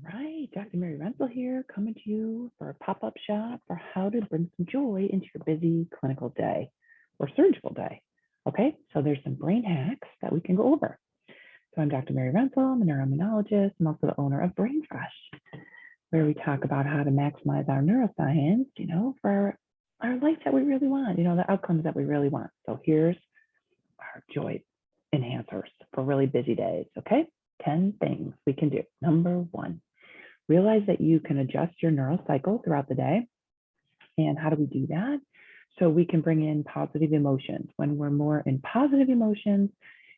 right, Dr. Mary Renzel here, coming to you for a pop-up shop for how to bring some joy into your busy clinical day or surgical day. Okay, so there's some brain hacks that we can go over. So I'm Dr. Mary Renzel, I'm a neuroimmunologist. I'm also the owner of Brain Fresh, where we talk about how to maximize our neuroscience, for our life that we really want, the outcomes that we really want. So here's our joy enhancers for really busy days. Okay, 10 things we can do. Number one, realize that you can adjust your neural cycle throughout the day. And how do we do that? So we can bring in positive emotions. When we're more in positive emotions,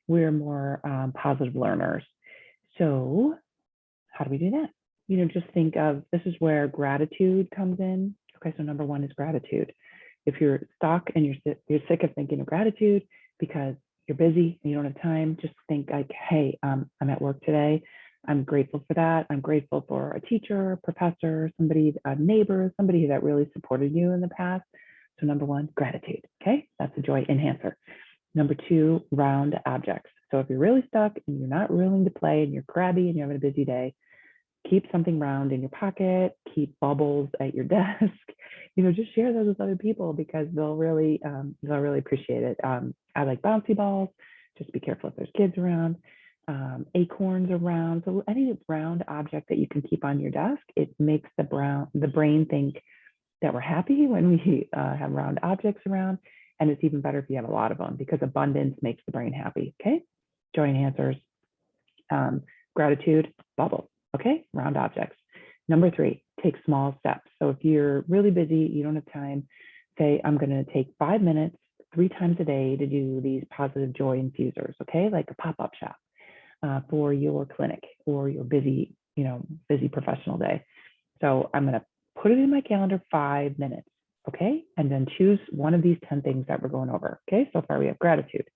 we're more positive learners. So how do we do that? Just think of, this is where gratitude comes in. Okay, so number one is gratitude. If you're stuck and you're sick of thinking of gratitude because you're busy and you don't have time, just think like, hey, I'm at work today. I'm grateful for that. I'm grateful for a teacher, a professor, somebody, a neighbor, somebody that really supported you in the past. So number one, gratitude. Okay, that's a joy enhancer. Number two, round objects. So if you're really stuck and you're not willing to play and you're crabby and you're having a busy day, keep something round in your pocket, keep bubbles at your desk, just share those with other people because they'll really appreciate it. I like bouncy balls. Just be careful if there's kids around. Acorns around. So any round object that you can keep on your desk, it makes the brain think that we're happy when we have round objects around. And it's even better if you have a lot of them because abundance makes the brain happy. Okay. Joy enhancers, gratitude, bubble. Okay. Round objects. Number three, take small steps. So if you're really busy, you don't have time, say, I'm going to take 5 minutes 3 times a day to do these positive joy infusers. Okay. Like a pop-up shop for your clinic or your busy professional day. So I'm going to put it in my calendar 5 minutes. Okay. And then choose one of these 10 things that we're going over. Okay. So far we have gratitude.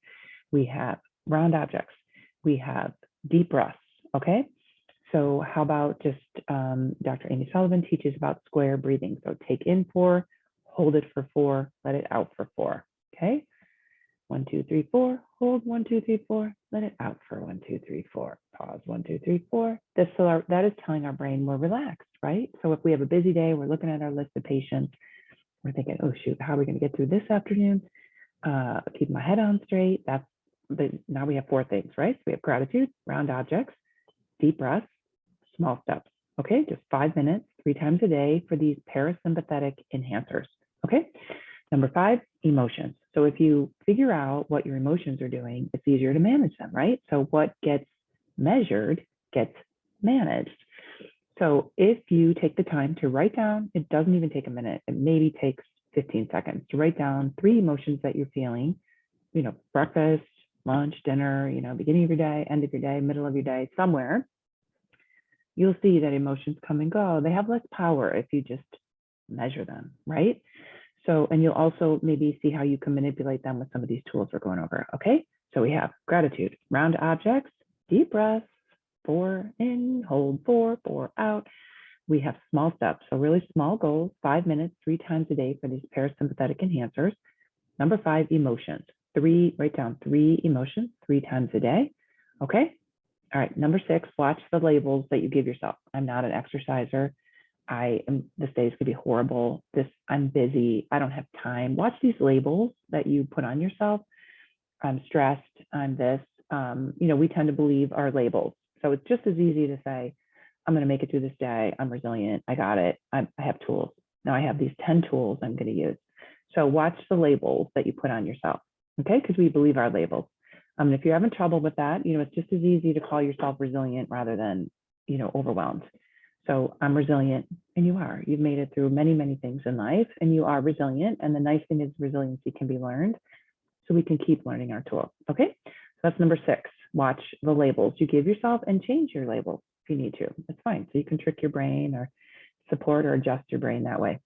We have round objects. We have deep breaths. Okay. So how about just Dr. Amy Sullivan teaches about square breathing. So take in 4, hold it for 4, let it out for 4. Okay. 1, 2, 3, 4. Hold 1, 2, 3, 4. Let it out for 1, 2, 3, 4. Pause 1, 2, 3, 4. That is telling our brain we're relaxed, right? So if we have a busy day, we're looking at our list of patients. We're thinking, oh shoot, how are we going to get through this afternoon? Keep my head on straight. Now we have 4 things, right? So we have gratitude, round objects, deep breaths, small steps. Okay, just 5 minutes, 3 times a day for these parasympathetic enhancers. Okay. Number 5, emotions. So if you figure out what your emotions are doing, it's easier to manage them, right? So what gets measured gets managed. So if you take the time to write down, it doesn't even take a minute. It maybe takes 15 seconds to write down 3 emotions that you're feeling, breakfast, lunch, dinner, beginning of your day, end of your day, middle of your day, somewhere. You'll see that emotions come and go. They have less power if you just measure them, right? So, and you'll also maybe see how you can manipulate them with some of these tools we're going over. Okay. So we have gratitude, round objects, deep breaths, 4 in, hold 4, 4 out. We have small steps. So really small goals, 5 minutes, 3 times a day for these parasympathetic enhancers. Number 5, emotions. Write down 3 emotions 3 times a day. Okay. All right. Number 6, watch the labels that you give yourself. I'm not an exerciser. This day is going to be horrible. I'm busy. I don't have time. Watch these labels that you put on yourself. I'm stressed. I'm this. We tend to believe our labels. So it's just as easy to say, I'm going to make it through this day. I'm resilient. I got it. I have tools. Now I have these 10 tools I'm going to use. So watch the labels that you put on yourself. Okay. Because we believe our labels. If you're having trouble with that, it's just as easy to call yourself resilient rather than, overwhelmed. So I'm resilient, and you are. You've made it through many, many things in life, and you are resilient. And the nice thing is resiliency can be learned. So we can keep learning our tools. Okay. So that's number 6. Watch the labels you give yourself and change your labels if you need to. That's fine. So you can trick your brain or support or adjust your brain that way.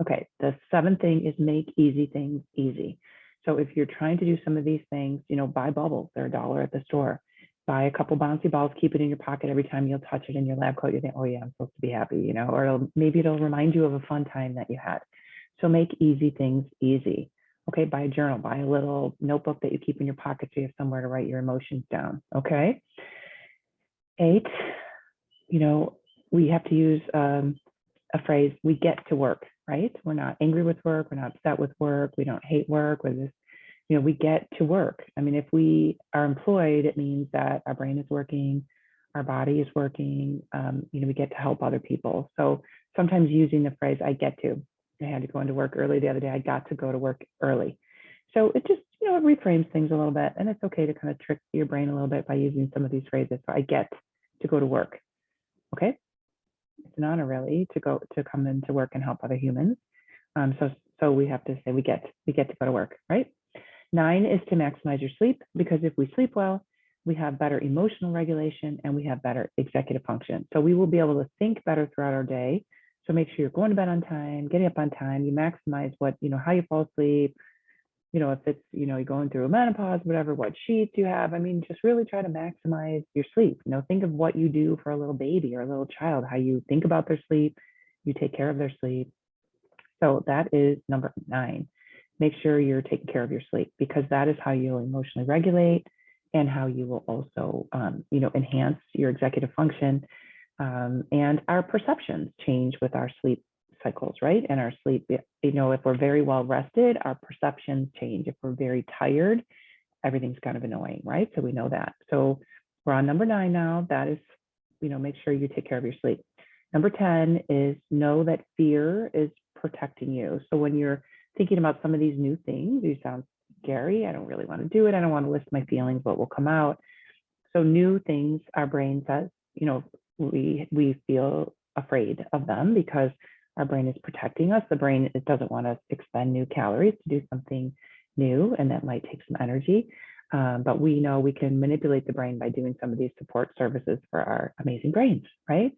Okay. The 7th thing is make easy things easy. So if you're trying to do some of these things, buy bubbles. They're $1 at the store. Buy a couple bouncy balls, keep it in your pocket every time you'll touch it in your lab coat. You think, oh yeah, I'm supposed to be happy, or maybe it'll remind you of a fun time that you had. So make easy things easy. Okay, buy a journal, buy a little notebook that you keep in your pocket so you have somewhere to write your emotions down. Okay. 8, we have to use a phrase, we get to work, right? We're not angry with work. We're not upset with work. We don't hate work. We're just, we get to work. I mean, if we are employed, it means that our brain is working, our body is working, we get to help other people. So sometimes using the phrase, I get to. I had to go into work early the other day. I got to go to work early. So it just, it reframes things a little bit. And it's okay to kind of trick your brain a little bit by using some of these phrases. So I get to go to work. Okay. It's an honor really to come into work and help other humans. So we have to say we get to go to work, right? 9 is to maximize your sleep, because if we sleep well, we have better emotional regulation and we have better executive function. So we will be able to think better throughout our day. So make sure you're going to bed on time, getting up on time. You maximize what, how you fall asleep. If it's, you're going through a menopause, whatever, what sheets you have. I mean, just really try to maximize your sleep. Think of what you do for a little baby or a little child, how you think about their sleep, you take care of their sleep. So that is number 9. Make sure you're taking care of your sleep, because that is how you'll emotionally regulate and how you will also, enhance your executive function. And our perceptions change with our sleep cycles, right? And our sleep, if we're very well rested, our perceptions change. If we're very tired, everything's kind of annoying, right? So we know that. So we're on number 9 now. That is, make sure you take care of your sleep. Number 10 is know that fear is protecting you. So when you're thinking about some of these new things, you sound scary. I don't really want to do it. I don't want to list my feelings, what will come out. So new things, our brain says, we feel afraid of them because our brain is protecting us. The brain, it doesn't want to expend new calories to do something new, and that might take some energy. But we know we can manipulate the brain by doing some of these support services for our amazing brains, right?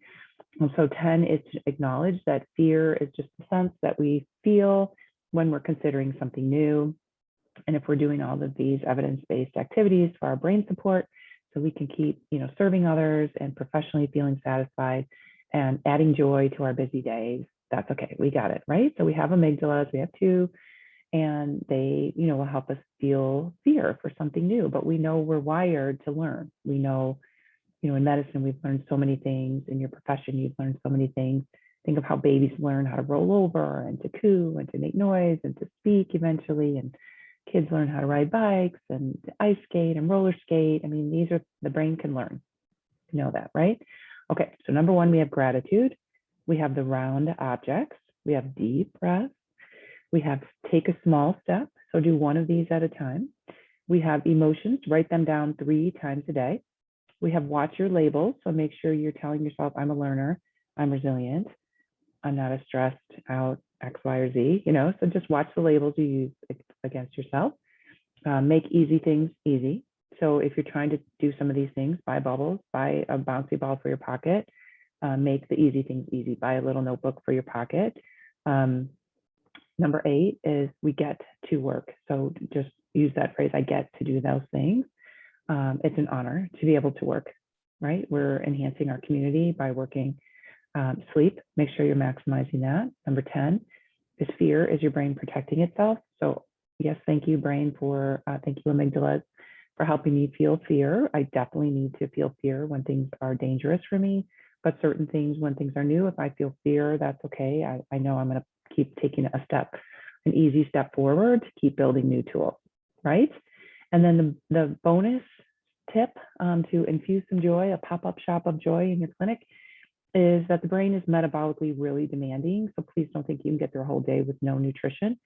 And so 10 is to acknowledge that fear is just the sense that we feel when we're considering something new. And if we're doing all of these evidence-based activities for our brain support, so we can keep, serving others and professionally feeling satisfied and adding joy to our busy days, that's okay. We got it, right? So we have amygdalas, we have 2, and they, will help us feel fear for something new, but we know we're wired to learn. We know, in medicine, we've learned so many things. In your profession, you've learned so many things. Think of how babies learn how to roll over and to coo and to make noise and to speak eventually. And kids learn how to ride bikes and ice skate and roller skate. I mean, these are, the brain can learn. You know that, right? Okay, so number 1, we have gratitude. We have the round objects. We have deep breath. We have take a small step. So do one of these at a time. We have emotions. Write them down 3 times a day. We have watch your labels. So make sure you're telling yourself, I'm a learner, I'm resilient, I'm not a stressed out X, Y, or Z, so just watch the labels you use against yourself. Make easy things easy. So if you're trying to do some of these things, buy bubbles, buy a bouncy ball for your pocket, make the easy things easy, buy a little notebook for your pocket. Number 8 is we get to work. So just use that phrase, I get to do those things. It's an honor to be able to work, right? We're enhancing our community by working. Sleep, make sure you're maximizing that. Number 10 is fear is your brain protecting itself. So yes, thank you, brain, thank you, amygdalas, for helping me feel fear. I definitely need to feel fear when things are dangerous for me, but certain things, when things are new, if I feel fear, that's okay. I know I'm going to keep taking an easy step forward to keep building new tools, right? And then the bonus tip to infuse some joy, a pop-up shop of joy in your clinic, is that the brain is metabolically really demanding. So please don't think you can get through a whole day with no nutrition,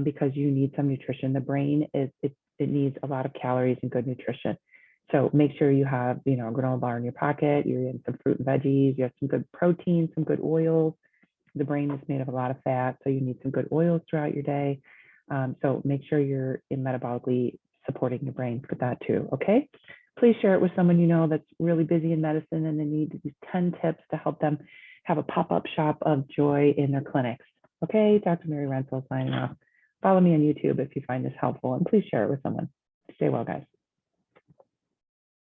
because you need some nutrition. The brain it needs a lot of calories and good nutrition. So make sure you have, a granola bar in your pocket, you're in some fruit and veggies, you have some good protein, some good oils. The brain is made of a lot of fat, so you need some good oils throughout your day. So make sure you're metabolically supporting your brain for that too, okay? Please share it with someone you know that's really busy in medicine and they need these 10 tips to help them have a pop-up shop of joy in their clinics. Okay, Dr. Mary Rensel signing off. Follow me on YouTube if you find this helpful, and please share it with someone. Stay well, guys.